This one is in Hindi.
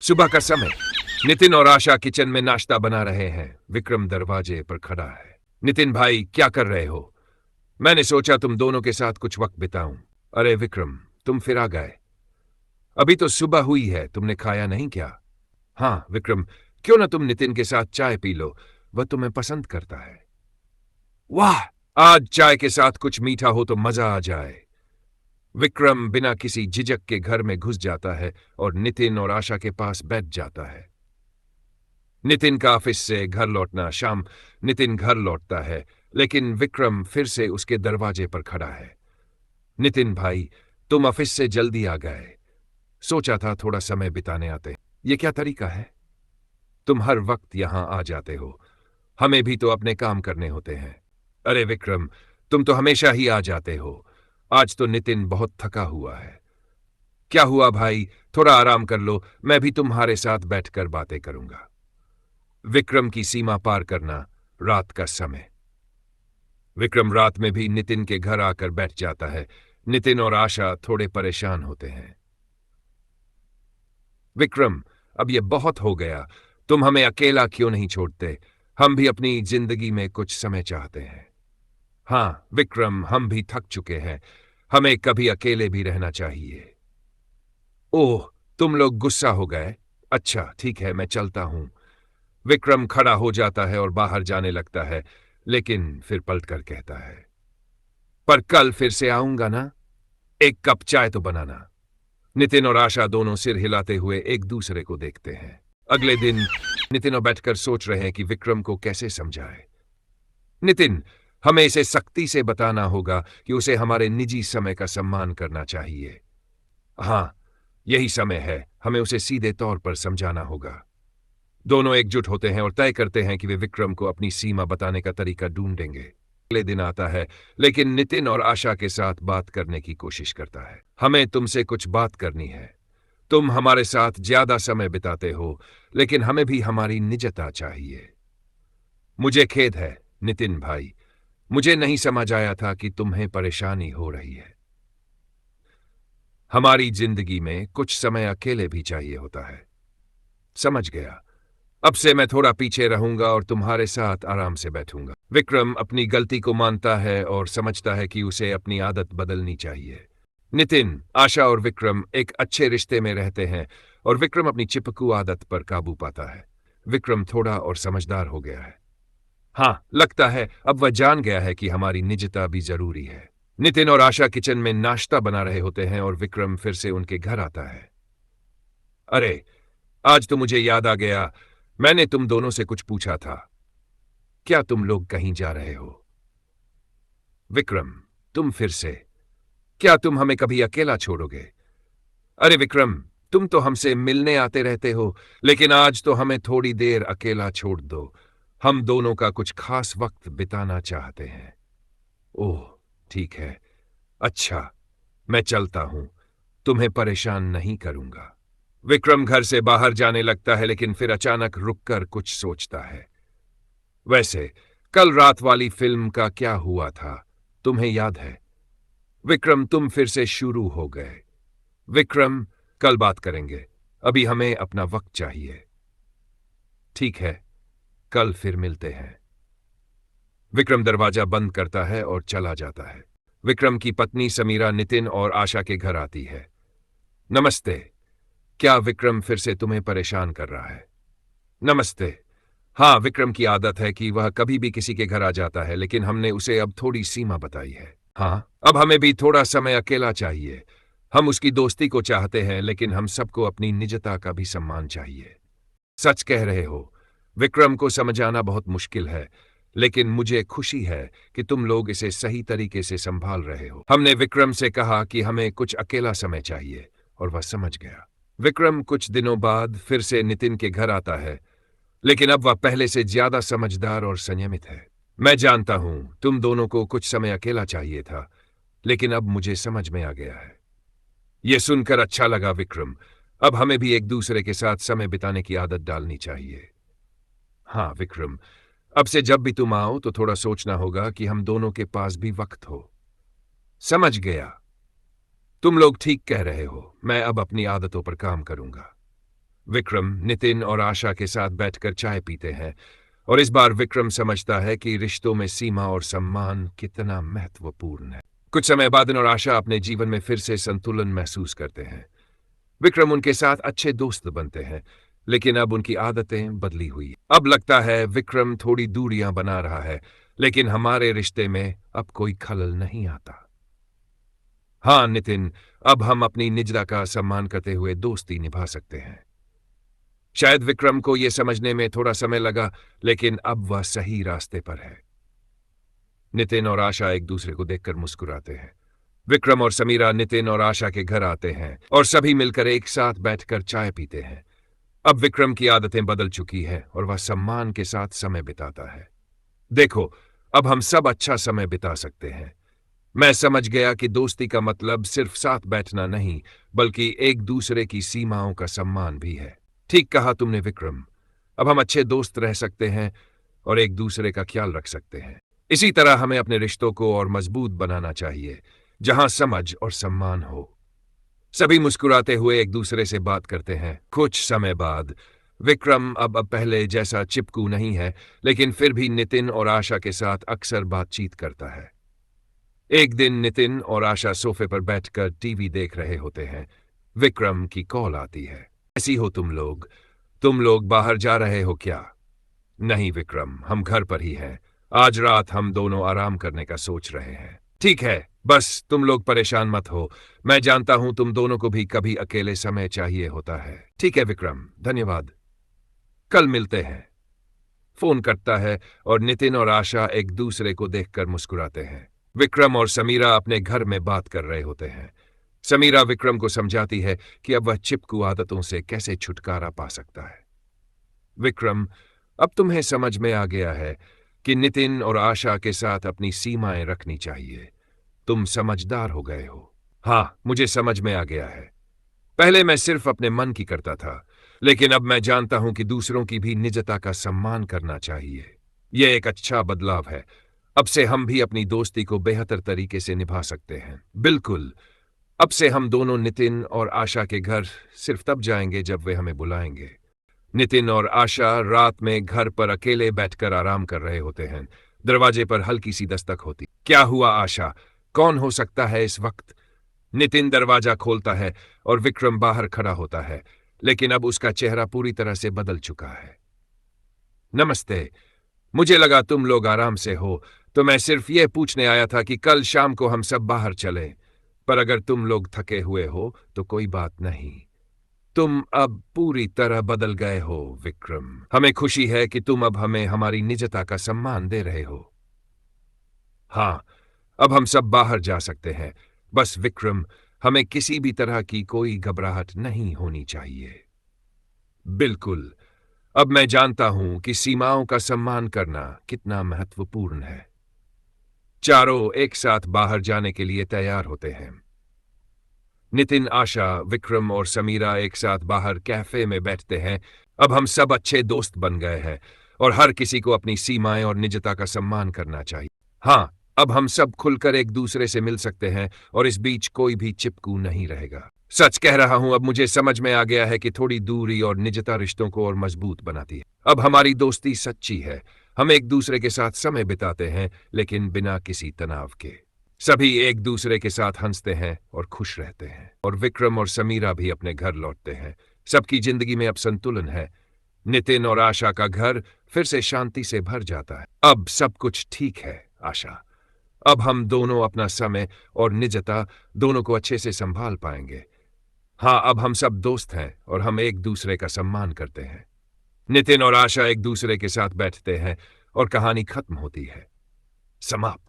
सुबह का समय। नितिन और आशा किचन में नाश्ता बना रहे हैं। विक्रम दरवाजे पर खड़ा है। नितिन भाई, क्या कर रहे हो? मैंने सोचा तुम दोनों के साथ कुछ वक्त बिताऊं। अरे विक्रम, तुम फिर आ गए। अभी तो सुबह हुई है, तुमने खाया नहीं क्या? हाँ विक्रम, क्यों ना तुम नितिन के साथ चाय पी लो, वह तुम्हें पसंद करता है। वाह, आज चाय के साथ कुछ मीठा हो तो मजा आ जाए। विक्रम बिना किसी झिझक के घर में घुस जाता है और नितिन और आशा के पास बैठ जाता है। नितिन का ऑफिस से घर लौटना शाम। नितिन घर लौटता है, लेकिन विक्रम फिर से उसके दरवाजे पर खड़ा है। नितिन भाई, तुम ऑफिस से जल्दी आ गए। सोचा था थोड़ा समय बिताने आते। ये क्या तरीका है? तुम हर वक्त यहां आ जाते हो, हमें भी तो अपने काम करने होते हैं। अरे विक्रम, तुम तो हमेशा ही आ जाते हो। आज तो नितिन बहुत थका हुआ है। क्या हुआ भाई, थोड़ा आराम कर लो, मैं भी तुम्हारे साथ बैठकर बातें करूंगा। विक्रम की सीमा पार करना। रात का समय। विक्रम रात में भी नितिन के घर आकर बैठ जाता है। नितिन और आशा थोड़े परेशान होते हैं। विक्रम, अब यह बहुत हो गया। तुम हमें अकेला क्यों नहीं छोड़ते? हम भी अपनी जिंदगी में कुछ समय चाहते हैं। हाँ विक्रम, हम भी थक चुके हैं। हमें कभी अकेले भी रहना चाहिए। ओह, तुम लोग गुस्सा हो गए? अच्छा ठीक है, मैं चलता हूं। विक्रम खड़ा हो जाता है और बाहर जाने लगता है, लेकिन फिर पलटकर कहता है, पर कल फिर से आऊंगा ना? एक कप चाय तो बनाना। नितिन और आशा दोनों सिर हिलाते हुए एक दूसरे को देखते हैं। अगले दिन नितिन और बैठकर सोच रहे हैं कि विक्रम को कैसे समझाए। नितिन, हमें इसे सख्ती से बताना होगा कि उसे हमारे निजी समय का सम्मान करना चाहिए। हाँ, यही समय है, हमें उसे सीधे तौर पर समझाना होगा। दोनों एकजुट होते हैं और तय करते हैं कि वे विक्रम को अपनी सीमा बताने का तरीका ढूंढेंगे। अगले दिन आता है, लेकिन नितिन और आशा के साथ बात करने की कोशिश करता है। हमें तुमसे कुछ बात करनी है। तुम हमारे साथ ज्यादा समय बिताते हो, लेकिन हमें भी हमारी निजता चाहिए। मुझे खेद है नितिन भाई, मुझे नहीं समझ आया था कि तुम्हें परेशानी हो रही है। हमारी जिंदगी में कुछ समय अकेले भी चाहिए होता है। समझ गया। अब से मैं थोड़ा पीछे रहूंगा और तुम्हारे साथ आराम से बैठूंगा। विक्रम अपनी गलती को मानता है और समझता है कि उसे अपनी आदत बदलनी चाहिए। नितिन, आशा और विक्रम एक अच्छे रिश्ते में रहते हैं और विक्रम अपनी चिपकू आदत पर काबू पाता है। विक्रम थोड़ा और समझदार हो गया है। हाँ, लगता है अब वह जान गया है कि हमारी निजता भी जरूरी है। नितिन और आशा किचन में नाश्ता बना रहे होते हैं और विक्रम फिर से उनके घर आता है। अरे, आज तो मुझे याद आ गया, मैंने तुम दोनों से कुछ पूछा था। क्या तुम लोग कहीं जा रहे हो? विक्रम, तुम फिर से? क्या तुम हमें कभी अकेला छोड़ोगे? अरे विक्रम, तुम तो हमसे मिलने आते रहते हो, लेकिन आज तो हमें थोड़ी देर अकेला छोड़ दो। हम दोनों का कुछ खास वक्त बिताना चाहते हैं। ओह, ठीक है। अच्छा, मैं चलता हूं, तुम्हें परेशान नहीं करूंगा। विक्रम घर से बाहर जाने लगता है, लेकिन फिर अचानक रुककर कुछ सोचता है। वैसे कल रात वाली फिल्म का क्या हुआ था, तुम्हें याद है? विक्रम, तुम फिर से शुरू हो गए। विक्रम, कल बात करेंगे, अभी हमें अपना वक्त चाहिए। ठीक है, कल फिर मिलते हैं। विक्रम दरवाजा बंद करता है और चला जाता है। विक्रम की पत्नी समीरा नितिन और आशा के घर आती है। नमस्ते। क्या विक्रम फिर से तुम्हें परेशान कर रहा है? नमस्ते। हाँ, विक्रम की आदत है कि वह कभी भी किसी के घर आ जाता है, लेकिन हमने उसे अब थोड़ी सीमा बताई है। हाँ, अब हमें भी थोड़ा समय अकेला चाहिए। हम उसकी दोस्ती को चाहते हैं, लेकिन हम सबको अपनी निजता का भी सम्मान चाहिए। सच कह रहे हो, विक्रम को समझाना बहुत मुश्किल है, लेकिन मुझे खुशी है कि तुम लोग इसे सही तरीके से संभाल रहे हो। हमने विक्रम से कहा कि हमें कुछ अकेला समय चाहिए और वह समझ गया। विक्रम कुछ दिनों बाद फिर से नितिन के घर आता है, लेकिन अब वह पहले से ज्यादा समझदार और संयमित है। मैं जानता हूं तुम दोनों को कुछ समय अकेला चाहिए था, लेकिन अब मुझे समझ में आ गया है। यह सुनकर अच्छा लगा विक्रम, अब हमें भी एक दूसरे के साथ समय बिताने की आदत डालनी चाहिए। हाँ विक्रम, अब से जब भी तुम आओ तो थोड़ा सोचना होगा कि हम दोनों के पास भी वक्त हो। समझ गया। तुम लोग ठीक कह रहे हो, मैं अब अपनी आदतों पर काम करूंगा। विक्रम नितिन और आशा के साथ बैठकर चाय पीते हैं और इस बार विक्रम समझता है कि रिश्तों में सीमा और सम्मान कितना महत्वपूर्ण है। कुछ समय बाद नितिन और आशा अपने जीवन में फिर से संतुलन महसूस करते हैं। विक्रम उनके साथ अच्छे दोस्त बनते हैं, लेकिन अब उनकी आदतें बदली हुई। अब लगता है विक्रम थोड़ी दूरियां बना रहा है, लेकिन हमारे रिश्ते में अब कोई खलल नहीं आता। हाँ नितिन, अब हम अपनी निजता का सम्मान करते हुए दोस्ती निभा सकते हैं। शायद विक्रम को यह समझने में थोड़ा समय लगा, लेकिन अब वह सही रास्ते पर है। नितिन और आशा एक दूसरे को देखकर मुस्कुराते हैं। विक्रम और समीरा नितिन और आशा के घर आते हैं और सभी मिलकर एक साथ बैठकर चाय पीते हैं। अब विक्रम की आदतें बदल चुकी है और वह सम्मान के साथ समय बिताता है। देखो, अब हम सब अच्छा समय बिता सकते हैं। मैं समझ गया कि दोस्ती का मतलब सिर्फ साथ बैठना नहीं, बल्कि एक दूसरे की सीमाओं का सम्मान भी है। ठीक कहा तुमने विक्रम। अब हम अच्छे दोस्त रह सकते हैं और एक दूसरे का ख्याल रख सकते हैं। इसी तरह हमें अपने रिश्तों को और मजबूत बनाना चाहिए, जहां समझ और सम्मान हो। सभी मुस्कुराते हुए एक दूसरे से बात करते हैं। कुछ समय बाद विक्रम अब पहले जैसा चिपकू नहीं है, लेकिन फिर भी नितिन और आशा के साथ अक्सर बातचीत करता है। एक दिन नितिन और आशा सोफे पर बैठकर टीवी देख रहे होते हैं। विक्रम की कॉल आती है। कैसी हो तुम लोग बाहर जा रहे हो क्या? नहीं विक्रम, हम घर पर ही हैं। आज रात हम दोनों आराम करने का सोच रहे हैं। ठीक है, बस तुम लोग परेशान मत हो। मैं जानता हूं तुम दोनों को भी कभी अकेले समय चाहिए होता है। ठीक है विक्रम, धन्यवाद। कल मिलते हैं। फोन करता है और नितिन और आशा एक दूसरे को देखकर मुस्कुराते हैं। विक्रम और समीरा अपने घर में बात कर रहे होते हैं। समीरा विक्रम को समझाती है कि अब वह चिपकू आदतों से कैसे छुटकारा पा सकता है। विक्रम, अब तुम्हें समझ में आ गया है कि नितिन और आशा के साथ अपनी सीमाएं रखनी चाहिए। तुम समझदार हो गए हो। हाँ, मुझे समझ में आ गया है। पहले मैं सिर्फ अपने मन की करता था, लेकिन अब मैं जानता हूं कि दूसरों की भी निजता का सम्मान करना चाहिए। यह एक अच्छा बदलाव है। अब से हम भी अपनी दोस्ती को बेहतर तरीके से निभा सकते हैं। बिल्कुल। अब से हम दोनों नितिन और आशा के घर सिर्फ तब जाएंगे जब वे हमें बुलाएंगे। नितिन और आशा रात में घर पर अकेले बैठकर आराम कर रहे होते हैं। दरवाजे पर हल्की सी दस्तक होती। क्या हुआ आशा? कौन हो सकता है इस वक्त? नितिन दरवाजा खोलता है और विक्रम बाहर खड़ा होता है, लेकिन अब उसका चेहरा पूरी तरह से बदल चुका है। नमस्ते, मुझे लगा तुम लोग आराम से हो, तो मैं सिर्फ यह पूछने आया था कि कल शाम को हम सब बाहर चलें। पर अगर तुम लोग थके हुए हो तो कोई बात नहीं। तुम अब पूरी तरह बदल गए हो विक्रम। हमें खुशी है कि तुम अब हमें हमारी निजता का सम्मान दे रहे हो। हाँ, अब हम सब बाहर जा सकते हैं। बस विक्रम, हमें किसी भी तरह की कोई घबराहट नहीं होनी चाहिए। बिल्कुल। अब मैं जानता हूं कि सीमाओं का सम्मान करना कितना महत्वपूर्ण है। चारों एक साथ बाहर जाने के लिए तैयार होते हैं। नितिन, आशा, विक्रम और समीरा एक साथ बाहर कैफे में बैठते हैं। अब हम सब अच्छे दोस्त बन गए हैं और हर किसी को अपनी सीमाएं और निजता का सम्मान करना चाहिए। हाँ, अब हम सब खुलकर एक दूसरे से मिल सकते हैं और इस बीच कोई भी चिपकू नहीं रहेगा। सच कह रहा हूं, अब मुझे समझ में आ गया है कि थोड़ी दूरी और निजता रिश्तों को और मजबूत बनाती है। अब हमारी दोस्ती सच्ची है। हम एक दूसरे के साथ समय बिताते हैं, लेकिन बिना किसी तनाव के। सभी एक दूसरे के साथ हंसते हैं और खुश रहते हैं। और विक्रम और समीरा भी अपने घर लौटते हैं। सबकी जिंदगी में अब संतुलन है। नितिन और आशा का घर फिर से शांति से भर जाता है। अब सब कुछ ठीक है आशा। अब हम दोनों अपना समय और निजता दोनों को अच्छे से संभाल पाएंगे। हाँ, अब हम सब दोस्त हैं और हम एक दूसरे का सम्मान करते हैं। नितिन और आशा एक दूसरे के साथ बैठते हैं और कहानी खत्म होती है। समाप्त।